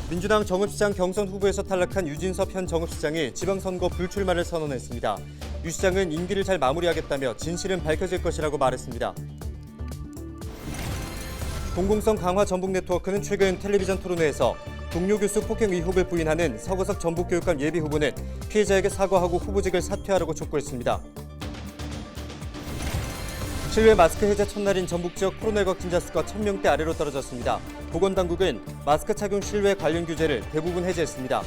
민주당 정읍시장 경선 후보에서 탈락한 유진섭 현 정읍시장이 지방선거 불출마를 선언했습니다. 유 시장은 임기를 잘 마무리하겠다며 진실은 밝혀질 것이라고 말했습니다. 공공성 강화 전북 네트워크는 최근 텔레비전 토론회에서 동료 교수 폭행 의혹을 부인하는 서거석 전북교육감 예비후보는 피해자에게 사과하고 후보직을 사퇴하라고 촉구했습니다. 실외 마스크 해제 첫날인 전북 지역 코로나 확진자 수가 1000명대 아래로 떨어졌습니다. 보건당국은 마스크 착용 실외 관련 규제를 대부분 해제했습니다.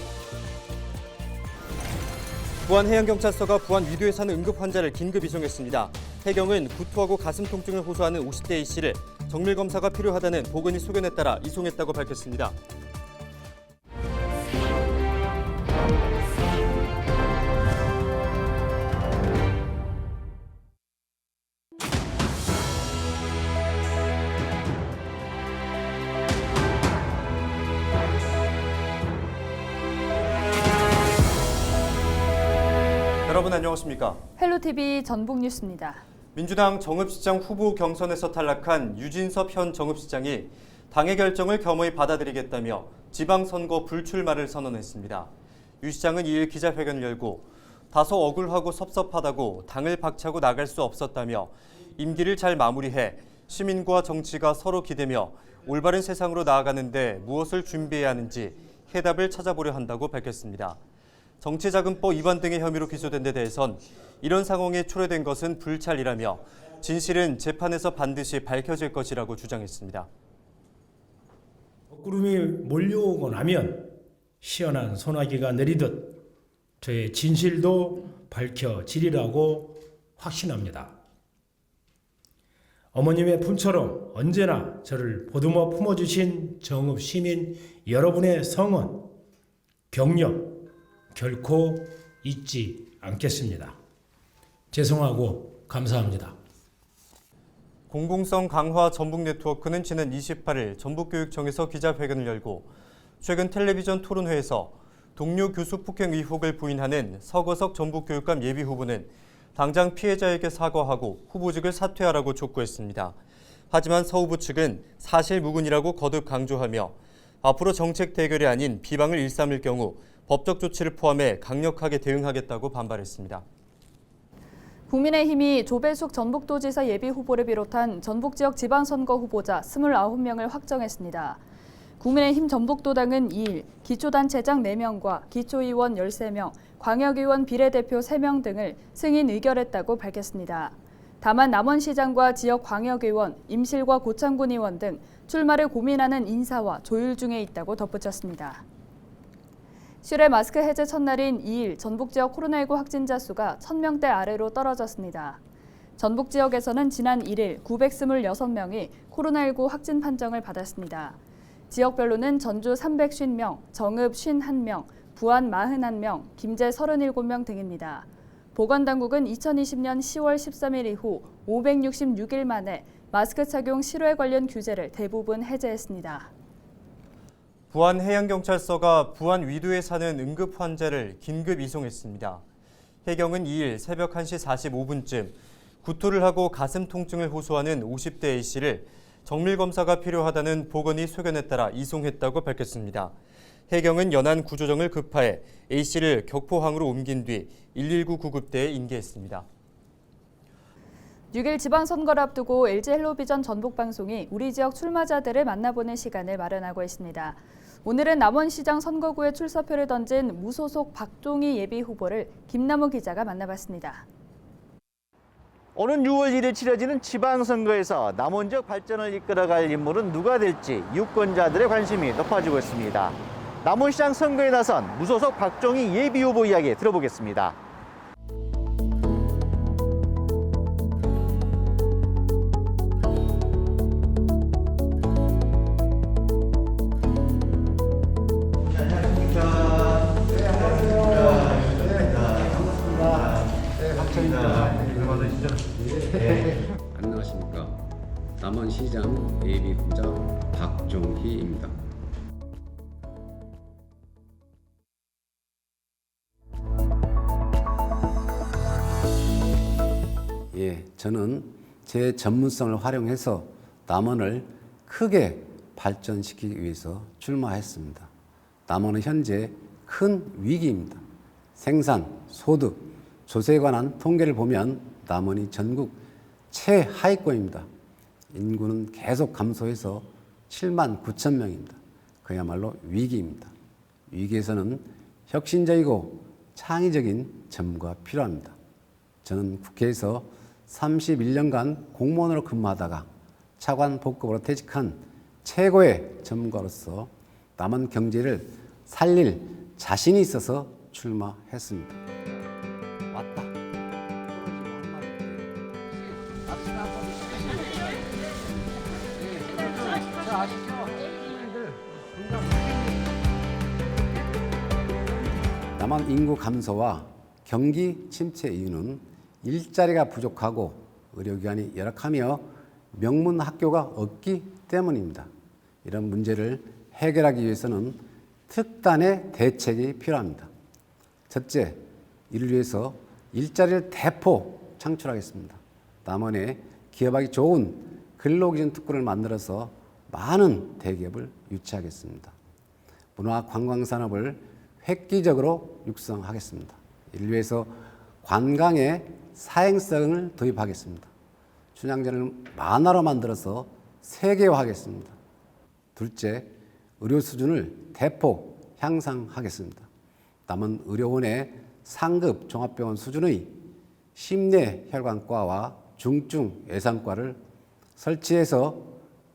부안해양경찰서가 부안 위도에 사는 응급 환자를 긴급 이송했습니다. 해경은 구토하고 가슴 통증을 호소하는 50대 A씨를 정밀검사가 필요하다는 보건의 소견에 따라 이송했다고 밝혔습니다. 여러분 안녕하십니까? 헬로TV 전북뉴스입니다. 민주당 정읍시장 후보 경선에서 탈락한 유진섭 현 정읍시장이 당의 결정을 겸허히 받아들이겠다며 지방선거 불출마를 선언했습니다. 유 시장은 2일 기자회견을 열고 다소 억울하고 섭섭하다고 당을 박차고 나갈 수 없었다며 임기를 잘 마무리해 시민과 정치가 서로 기대며 올바른 세상으로 나아가는데 무엇을 준비해야 하는지 해답을 찾아보려 한다고 밝혔습니다. 정치자금법 위반 등의 혐의로 기소된 데 대해선 이런 상황에 초래된 것은 불찰이라며 진실은 재판에서 반드시 밝혀질 것이라고 주장했습니다. 구름이 몰려오고 나면 시원한 소나기가 내리듯 저의 진실도 밝혀지리라고 확신합니다. 어머님의 품처럼 언제나 저를 보듬어 품어주신 정읍 시민 여러분의 성원, 격려 결코 잊지 않겠습니다. 죄송하고 감사합니다. 공공성 강화 전북 네트워크는 지난 28일 전북교육청에서 기자회견을 열고 최근 텔레비전 토론회에서 동료 교수 폭행 의혹을 부인하는 서거석 전북교육감 예비후보는 당장 피해자에게 사과하고 후보직을 사퇴하라고 촉구했습니다. 하지만 서 후보 측은 사실무근이라고 거듭 강조하며 앞으로 정책 대결이 아닌 비방을 일삼을 경우 법적 조치를 포함해 강력하게 대응하겠다고 반발했습니다. 국민의힘이 조배숙 전북도지사 예비후보를 비롯한 전북 지역 지방선거 후보자 29명을 확정했습니다. 국민의힘 전북도당은 2일 기초단체장 4명과 기초의원 13명, 광역의원 비례대표 3명 등을 승인 의결했다고 밝혔습니다. 다만 남원시장과 지역 광역의원, 임실과 고창군 의원 등 출마를 고민하는 인사와 조율 중에 있다고 덧붙였습니다. 실외 마스크 해제 첫날인 2일 전북 지역 코로나19 확진자 수가 1000명대 아래로 떨어졌습니다. 전북 지역에서는 지난 1일 926명이 코로나19 확진 판정을 받았습니다. 지역별로는 전주 350명, 정읍 51명, 부안 41명, 김제 37명 등입니다. 보건당국은 2020년 10월 13일 이후 566일 만에 마스크 착용 실외 관련 규제를 대부분 해제했습니다. 부안해양경찰서가 부안 위도에 사는 응급 환자를 긴급 이송했습니다. 해경은 2일 새벽 1시 45분쯤 구토를 하고 가슴 통증을 호소하는 50대 A씨를 정밀검사가 필요하다는 보건의 소견에 따라 이송했다고 밝혔습니다. 해경은 연안 구조정을 급파해 A씨를 격포항으로 옮긴 뒤 119 구급대에 인계했습니다. 6일 지방선거를 앞두고 LG헬로비전 전북방송이 우리 지역 출마자들을 만나보는 시간을 마련하고 있습니다. 오늘은 남원시장 선거구에 출사표를 던진 무소속 박종희 예비후보를 김남우 기자가 만나봤습니다. 오는 6월 1일 치러지는 지방선거에서 남원 지역 발전을 이끌어갈 인물은 누가 될지 유권자들의 관심이 높아지고 있습니다. 남원시장 선거에 나선 무소속 박종희 예비후보 이야기 들어보겠습니다. 안녕하십니까. 남원시장 예비후보자 박종희입니다. 저는 제 전문성을 활용해서 남원을 크게 발전시키기 위해서 출마했습니다. 남원은 현재 큰 위기입니다. 생산, 소득, 조세에 관한 통계를 보면 남원이 전국 최하위권입니다. 인구는 계속 감소해서 7만 9천 명입니다. 그야말로 위기입니다. 위기에서는 혁신적이고 창의적인 전무가 필요합니다. 저는 국회에서 31년간 공무원으로 근무하다가 차관 복급으로 퇴직한 최고의 전문가로서 남원 경제를 살릴 자신이 있어서 출마했습니다. 왔다. 남원 인구 감소와 경기 침체 이유는 일자리가 부족하고 의료기관이 열악하며 명문 학교가 없기 때문입니다. 이런 문제를 해결하기 위해서는 특단의 대책이 필요합니다. 첫째, 이를 위해서 일자리를 대폭 창출하겠습니다. 남원에 기업하기 좋은 근로기준 특구를 만들어서 많은 대기업을 유치하겠습니다. 문화관광산업을 획기적으로 육성하겠습니다. 이를 위해서 관광의 사행성을 도입하겠습니다. 춘향전을 만화로 만들어서 세계화하겠습니다. 둘째, 의료 수준을 대폭 향상하겠습니다. 남원 의료원의 상급 종합병원 수준의 심내혈관과와 중증 외상과를 설치해서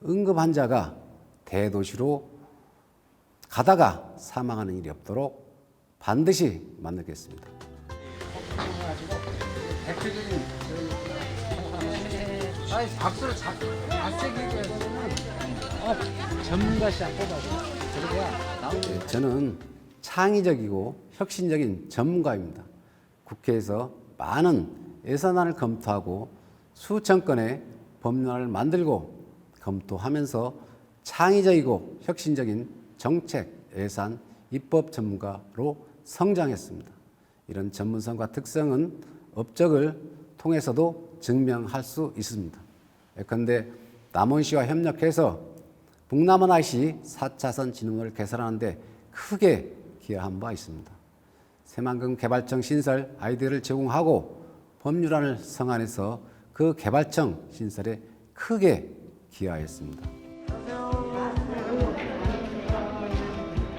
응급 환자가 대도시로 가다가 사망하는 일이 없도록 반드시 만들겠습니다. 박수를 세게 해서는 전문가시 안 뽑아줘. 저는 창의적이고 혁신적인 전문가입니다. 국회에서 많은 예산안을 검토하고 수천 건의 법률을 만들고 검토하면서 창의적이고 혁신적인 정책, 예산, 입법 전문가로 성장했습니다. 이런 전문성과 특성은 업적을 통해서도 증명할 수 있습니다. 예컨대 남원시와 협력해서 북남원 IC 4차선 진흥로를 개설하는 데 크게 기여한 바 있습니다. 새만금 개발청 신설 아이디어를 제공하고 법률안을 성안해서 그 개발청 신설에 크게 기여하였습니다.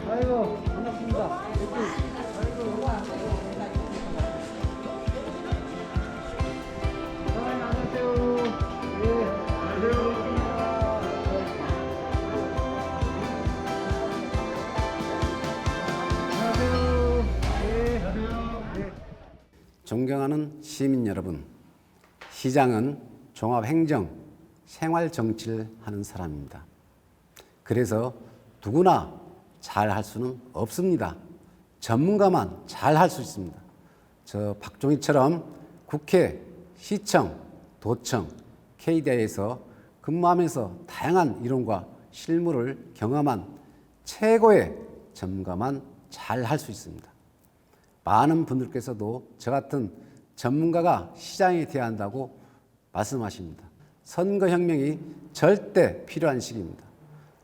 아이고 반갑습니다. 존경하는 시민 여러분, 시장은 종합행정, 생활정치를 하는 사람입니다. 그래서 누구나 잘 할 수는 없습니다. 전문가만 잘 할 수 있습니다. 저 박종희처럼 국회, 시청, 도청, KDI에서 근무하면서 다양한 이론과 실무를 경험한 최고의 전문가만 잘 할 수 있습니다. 많은 분들께서도 저 같은 전문가가 시장에 돼야 한다고 말씀하십니다. 선거혁명이 절대 필요한 시기입니다.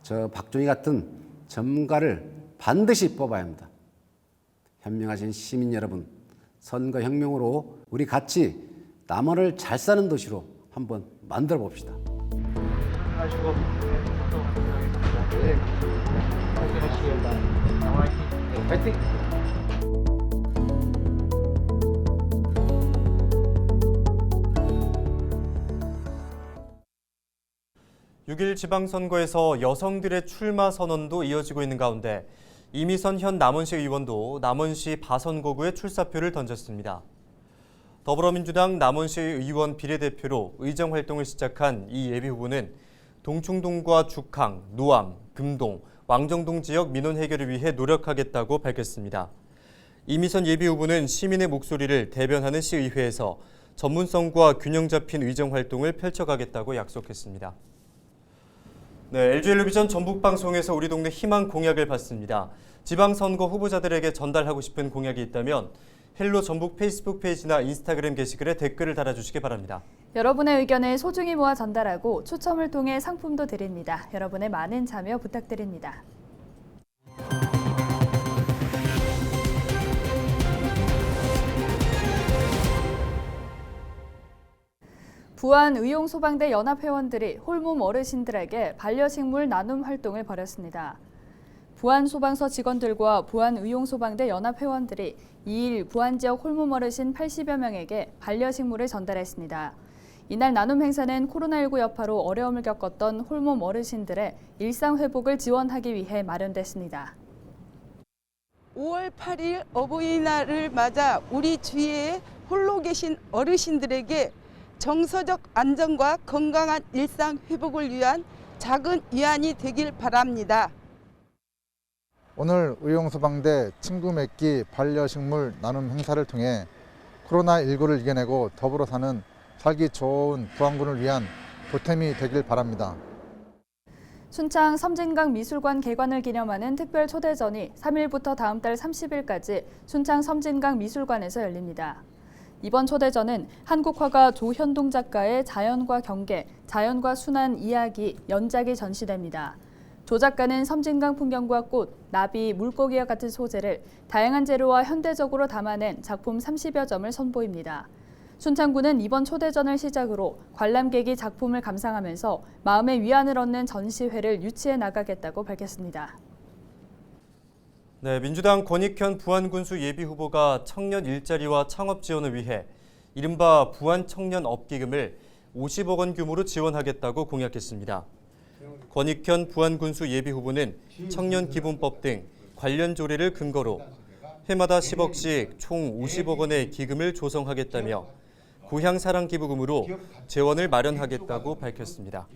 저 박종희 같은 전문가를 반드시 뽑아야 합니다. 현명하신 시민 여러분, 선거혁명으로 우리 같이 남원을 잘 사는 도시로 한번 만들어 봅시다. 하시고 네. 하시겠다. 파이팅. (6일) 지방선거에서 여성들의 출마 선언도 이어지고 있는 가운데 이미선 현 남원시 의원도 남원시 바선거구에 출사표를 던졌습니다. 더불어민주당 남원시 의원 비례대표로 의정활동을 시작한 이 예비후보는 동충동과 죽항, 노암, 금동, 왕정동 지역 민원 해결을 위해 노력하겠다고 밝혔습니다. 이미선 예비후보는 시민의 목소리를 대변하는 시의회에서 전문성과 균형 잡힌 의정활동을 펼쳐가겠다고 약속했습니다. 네, LG텔레비전 전북방송에서 우리 동네 희망 공약을 봤습니다. 지방선거 후보자들에게 전달하고 싶은 공약이 있다면 헬로 전북 페이스북 페이지나 인스타그램 게시글에 댓글을 달아주시기 바랍니다. 여러분의 의견을 소중히 모아 전달하고 추첨을 통해 상품도 드립니다. 여러분의 많은 참여 부탁드립니다. 부안 의용소방대 연합회원들이 홀몸 어르신들에게 반려식물 나눔 활동을 벌였습니다. 부안소방서 직원들과 부안의용소방대 연합회원들이 2일 부안 지역 홀몸 어르신 80여 명에게 반려식물을 전달했습니다. 이날 나눔 행사는 코로나19 여파로 어려움을 겪었던 홀몸 어르신들의 일상 회복을 지원하기 위해 마련됐습니다. 5월 8일 어버이날을 맞아 우리 주위에 홀로 계신 어르신들에게 정서적 안정과 건강한 일상 회복을 위한 작은 위안이 되길 바랍니다. 오늘 의용소방대 친구 맺기 반려식물 나눔 행사를 통해 코로나19를 이겨내고 더불어 사는 살기 좋은 부안군을 위한 보탬이 되길 바랍니다. 순창 섬진강 미술관 개관을 기념하는 특별 초대전이 3일부터 다음 달 30일까지 순창 섬진강 미술관에서 열립니다. 이번 초대전은 한국 화가 조현동 작가의 자연과 경계, 자연과 순환 이야기 연작이 전시됩니다. 조 작가는 섬진강 풍경과 꽃, 나비, 물고기와 같은 소재를 다양한 재료와 현대적으로 담아낸 작품 30여 점을 선보입니다. 순창구는 이번 초대전을 시작으로 관람객이 작품을 감상하면서 마음의 위안을 얻는 전시회를 유치해 나가겠다고 밝혔습니다. 네, 민주당 권익현 부안군수 예비후보가 청년 일자리와 창업 지원을 위해 이른바 부안청년업기금을 50억 원 규모로 지원하겠다고 공약했습니다. 권익현 부안군수 예비후보는 청년기본법 등 관련 조례를 근거로 해마다 10억씩 총 50억 원의 기금을 조성하겠다며 고향사랑기부금으로 재원을 마련하겠다고 밝혔습니다.